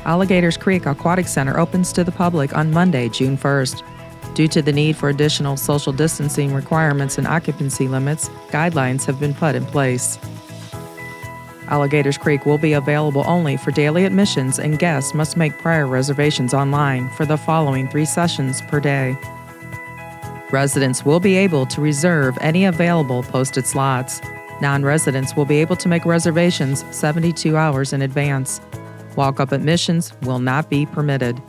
Alligator's Creek Aquatic Center opens to the public on Monday, June 1st. Due to the need for additional social distancing requirements and occupancy limits, guidelines have been put in place. Alligator's Creek will be available only for daily admissions, and guests must make prior reservations online for the following 3 sessions per day. Residents will be able to reserve any available posted slots. Non-residents will be able to make reservations 72 hours in advance. Walk-up admissions will not be permitted.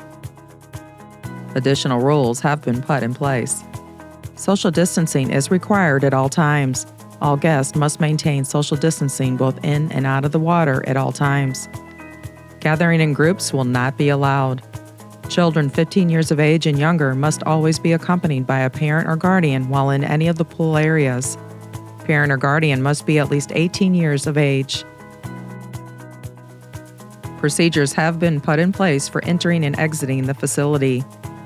Additional rules have been put in place. Social distancing is required at all times. All guests must maintain social distancing both in and out of the water at all times. Gathering in groups will not be allowed. Children 15 years of age and younger must always be accompanied by a parent or guardian while in any of the pool areas. Parent or guardian must be at least 18 years of age. Procedures have been put in place for entering and exiting the facility.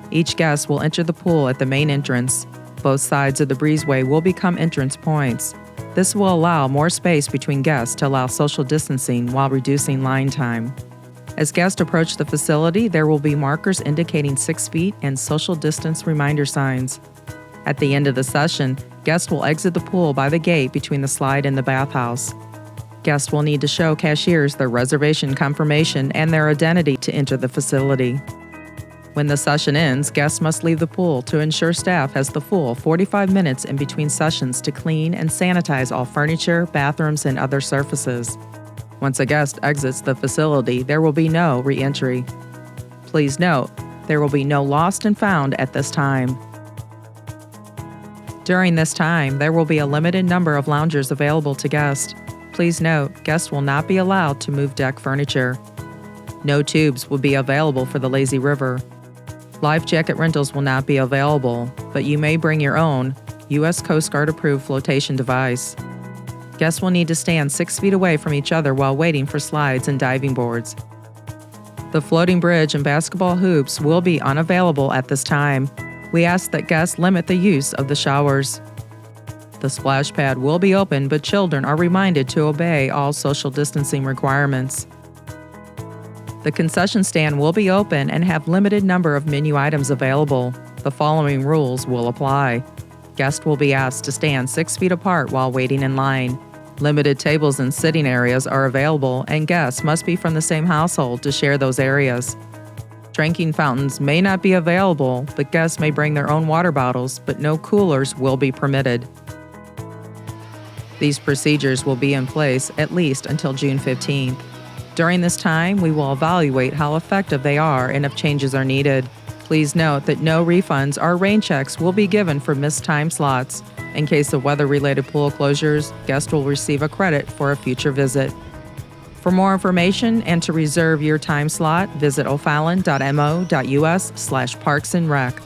Each guest will enter the pool at the main entrance. Both sides of the breezeway will become entrance points. This will allow more space between guests to allow social distancing while reducing line time. As guests approach the facility, there will be markers indicating 6 feet and social distance reminder signs. At the end of the session, guests will exit the pool by the gate between the slide and the bathhouse. Guests will need to show cashiers their reservation confirmation and their identity to enter the facility. When the session ends, guests must leave the pool to ensure staff has the full 45 minutes in between sessions to clean and sanitize all furniture, bathrooms, and other surfaces. Once a guest exits the facility, there will be no re-entry. Please note, there will be no lost and found at this time. During this time, there will be a limited number of loungers available to guests. Please note, guests will not be allowed to move deck furniture. No tubes will be available for the lazy river. Life jacket rentals will not be available, but you may bring your own U.S. Coast Guard approved flotation device. Guests will need to stand 6 feet away from each other while waiting for slides and diving boards. The floating bridge and basketball hoops will be unavailable at this time. We ask that guests limit the use of the showers. The splash pad will be open, but children are reminded to obey all social distancing requirements. The concession stand will be open and have limited number of menu items available. The following rules will apply. Guests will be asked to stand 6 feet apart while waiting in line. Limited tables and sitting areas are available, and guests must be from the same household to share those areas. Drinking fountains may not be available, but guests may bring their own water bottles, but no coolers will be permitted. These procedures will be in place at least until June 15th. During this time, we will evaluate how effective they are and if changes are needed. Please note that no refunds or rain checks will be given for missed time slots. In case of weather-related pool closures, guests will receive a credit for a future visit. For more information and to reserve your time slot, visit OFallon.mo.us/parksandrec.